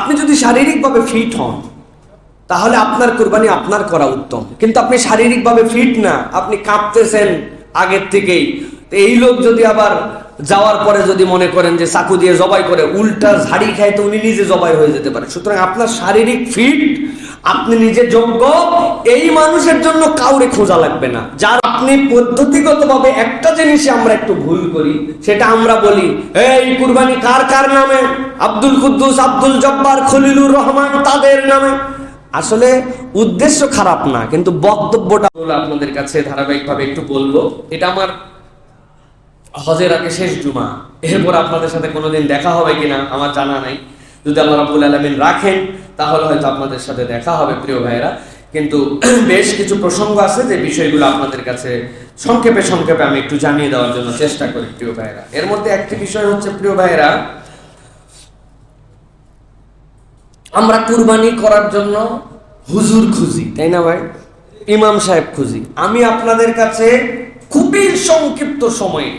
আপনি যদি শারীরিকভাবে ফিট হন তাহলে আপনার কুরবানি আপনার করা উত্তম, কিন্তু আপনি শারীরিকভাবে ফিট না, আপনি কাঁপতেছেন আগের থেকেই। এই লোক যদি আবার যাওয়ার পরে যদি মনে করেন যে চাকু দিয়ে জবাই করে উল্টা ঝাড়ি খায়, তো উনি নিজে জবাই হয়ে যেতে পারে। সুতরাং আপনার শারীরিক ফিট, আপনি নিজে যোগ্য, এই মানুষের জন্য কাউরে খোঁজা লাগবে না। যার আপনি পদ্ধতিগতভাবে একটা জিনিসে আমরা একটু ভুল করি, সেটা আমরা বলি এই কুরবানি কার কার নামে, আব্দুল কুদ্দুস, আব্দুল জব্বার, খলিলুর রহমান তাদের নামে। আসলে উদ্দেশ্য খারাপ না, কিন্তু বক্তব্যটা আপনাদের কাছে ধারাবাহিকভাবে একটু বলবো। এটা আমার হজের আগে শেষ জুমা, এরপর আপনাদের সাথে কোনোদিন দেখা হবে কিনা আমার জানা নাই। যদি আল্লাহ রাব্বুল আলামিন রাখেন তাহলে হয়তো আপনাদের সাথে দেখা হবে প্রিয় ভাইয়েরা। কিন্তু বেশ কিছু প্রসঙ্গ আছে যে বিষয়গুলো আপনাদের কাছে সংক্ষেপে সংক্ষেপে আমি একটু জানিয়ে দেওয়ার জন্য চেষ্টা করি প্রিয় ভাইয়েরা। এর মধ্যে একটি বিষয় হচ্ছে প্রিয় ভাইয়েরা, আমরা কুরবানি করার জন্য হুজুর খুঁজি, তাই না ভাই? ইমাম সাহেব খুঁজি। আমি আপনাদের কাছে খুবই সংক্ষিপ্ত সময়ে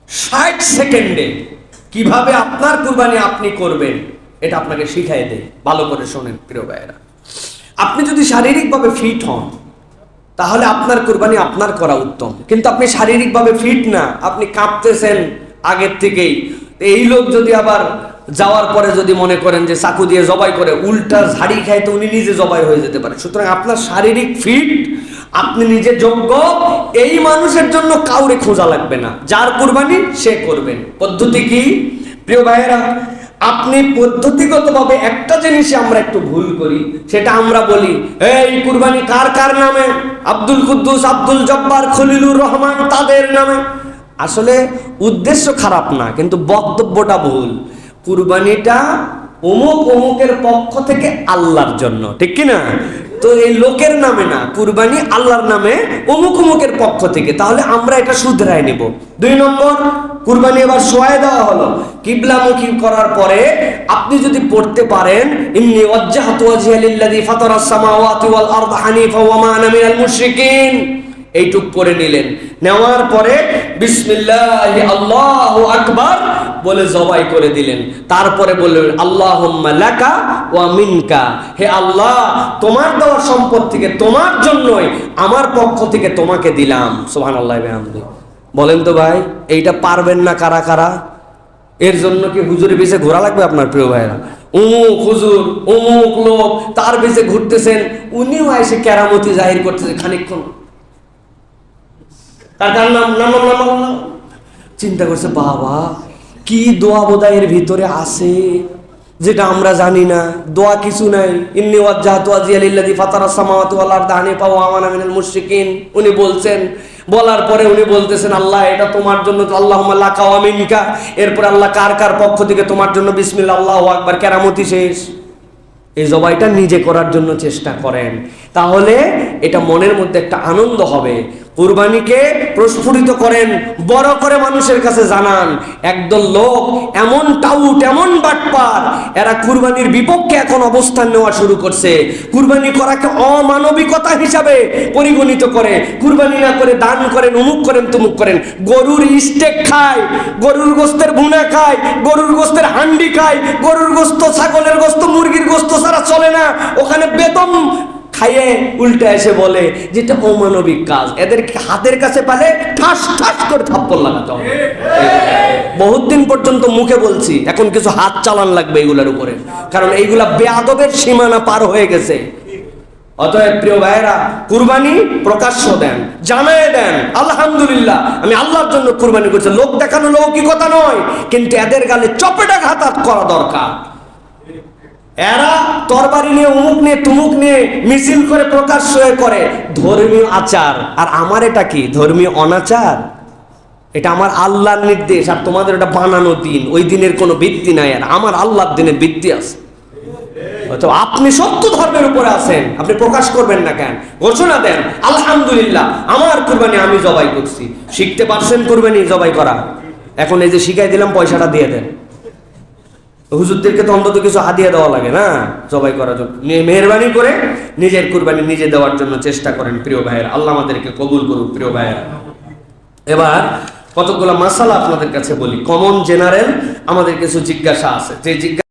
60 সেকেন্ডে কিভাবে আপনার কুরবানি আপনি করবেন এটা আপনাকে শিখাই দেয়। ভালো করে শোনেন প্রিয় ভাইয়েরা। আপনি যদি শারীরিকভাবে ফিট হন তাহলে আপনার কুরবানি আপনার করা উত্তম, কিন্তু আপনি শারীরিকভাবে ফিট না, আপনি কাঁপতেছেন আগের থেকেই। এই লোক যদি আবার যাওয়ার পরে যদি মনে করেন যে চাকু দিয়ে জবাই করে উল্টা ঝাড়ি খায়, তো উনি নিজে জবাই হয়ে যেতে পারে। সুতরাং আপনার শারীরিক ফিট, আপনি নিজে যোগ্য, এই মানুষের জন্য কাউরে খোঁজা লাগবে না। যার কুরবানি সে করবেন। পদ্ধতি কি প্রিয় ভাইয়েরা? আপনি পদ্ধতিগতভাবে একটা জিনিসে আমরা একটু ভুল করি, সেটা আমরা বলি এই কুরবানি কার কার নামে, আব্দুল কুদ্দুস, আব্দুল জব্বার, খলিলুর রহমান তাদের নামে। আসলে উদ্দেশ্য খারাপ না, কিন্তু বক্তব্যটা ভুল। কুরবানিটা অমুক অমুকের পক্ষ থেকে আল্লাহর জন্য, ঠিক কি না? তো এই লোকের নামে না, কুরবানি আল্লাহর নামে অমুক অমুকের পক্ষ থেকে। তাহলে আমরা এটা শুধরায় নেব। 2 নম্বর, কুরবানি এবার শোয়ায় দেওয়া হলো, কিবলামুখী করার পরে আপনি যদি পড়তে পারেন ইন্নী ওয়াজ্জাহতু ওয়াজহিয়া লিল্লাযী ফাতারাস সামাওয়াতি ওয়াল আরদা হানিফা ওয়া মা আনা মিনাল মুশরিকিন, এইটুক পড়ে নিলেন। নেওয়ার পরে বিসমিল্লাহি আল্লাহু আকবার বলে জবাই করে দিলেন। তারপরে বললেন আল্লাহুম্মা লাকা ওয়া মিনকা, হে আল্লাহ তোমার দেওয়া সম্পদ থেকে তোমার জন্যই, আমার পক্ষ থেকে তোমাকে দিলাম। সুবহানাল্লাহি ওয়া বিহামদিহি। বলেন তো ভাই, এইটা পারবেন না কারা কারা? এর জন্য কি হুজুরের পিছে ঘোরা লাগবে আপনার প্রিয় ভাইরা? অমুক হুজুর, অমুক লোক, তার পিছে ঘুরতেছেন, উনিও এসে কেরামতি জাহির করতেছে খানিকক্ষণ। তার নাম নাম নাম চিন্তা করছে, বাবা কি দোয়া বোধহয় এর ভিতরে আছে যেটা আমরা জানি না। দোয়া কিছু নাই। ইন্নী ওয়াজ্জাহতু ওয়াজহিয়া লিল্লাযী ফাতারাস সামাওয়াতি ওয়াল আরদা হানিফা ওয়া মা আনা মিনাল মুশরিকিন, উনি বলছেন। বলার পরে উনি বলতেছেন আল্লাহ এটা তোমার জন্য, আল্লাহুম্মা লাকা ওয়া মিনকা। এরপর আল্লাহ কার কার পক্ষ থেকে তোমার জন্য, বিসমিল্লাহ আল্লাহু আকবার, কেরামতি শেষ। এই জবাইটা নিজে করার জন্য চেষ্টা করেন, তাহলে এটা মনের মধ্যে একটা আনন্দ হবে। কুরবানিকে প্রস্ফুটিত করেন, বড় করে মানুষের কাছে জানান। একদল লোক এমন টাউট, এমন বাটপার, এরা কুরবানির বিপক্ষে এখন অবস্থান নেওয়া শুরু করছে। কুরবানি করাকে অমানবিকতা হিসাবে পরিগণিত করে, কুরবানি না করে দান করেন, অমুক করেন, তমুক করেন। গরুর স্টেক খায়, গরুর গোস্তের ভুনা খায়, গরুর গোস্তের হান্ডি খায়, গরুর গোস্ত, ছাগলের গোস্ত, মুরগির গোস্ত ছাড়া চলে না। ওখানে বেদম খাইয়ে উল্টা এসে বলে যেটা অমানবিক কাজ। এদেরকে হাতের কাছে পালে ঠাস ঠাস করে থাপ্পড় লাগাতে হবে। বহুত দিন পর্যন্ত মুখে বলছি, এখন কিছু হাত চালান লাগবে এগুলার উপরে, কারণ এইগুলা বেয়াদবের সীমানা পার হয়ে গেছে। অতএব প্রিয় ভাইয়েরা, কুরবানি প্রকাশ্য দেন, জানায় দেন আলহামদুলিল্লাহ আমি আল্লাহর জন্য কুরবানি করছি। লোক দেখানো লৌকিকতা নয়, কিন্তু এদের গালে চপেটাঘাত করা দরকার। এরা তরবারি নিয়ে, অমুক নিয়ে, তুমুক নিয়ে মিছিল করে প্রকাশ্য করে ধর্মীয় আচার। আর আমার এটা কি ধর্মীয় অনাচার? এটা আমার আল্লাহর নির্দেশ, আর তোমাদের এটা বানানো দিন। ওই দিনের কোনো ভিত্তি নাই, আর আমার আল্লাহর দিনের ভিত্তি আছে। আপনি সত্য ধর্মের উপরে আছেন, আপনি প্রকাশ করবেন না কেন? ঘোষণা দেন আলহামদুলিল্লাহ আমার কুরবানি আমি জবাই করছি। শিখতে পারছেন কুরবানি জবাই করা? এখন এই যে শিখাই দিলাম, পয়সাটা দিয়ে দেন। হুজুরদেরকে তো অন্তত কিছু হাদিয়া দেওয়া লাগে না জবাই করার জন্য। মেহেরবানি করে নিজের কুরবানি নিজে দেওয়ার জন্য চেষ্টা করেন প্রিয় ভাইয়েরা। আল্লাহ আমাদেরকে কবুল করুক প্রিয় ভাইয়েরা। এবার কতগুলো মাসালা আপনাদের কাছে বলি, কমন জেনারেল আমাদের কিছু জিজ্ঞাসা আছে। যে জিজ্ঞাসা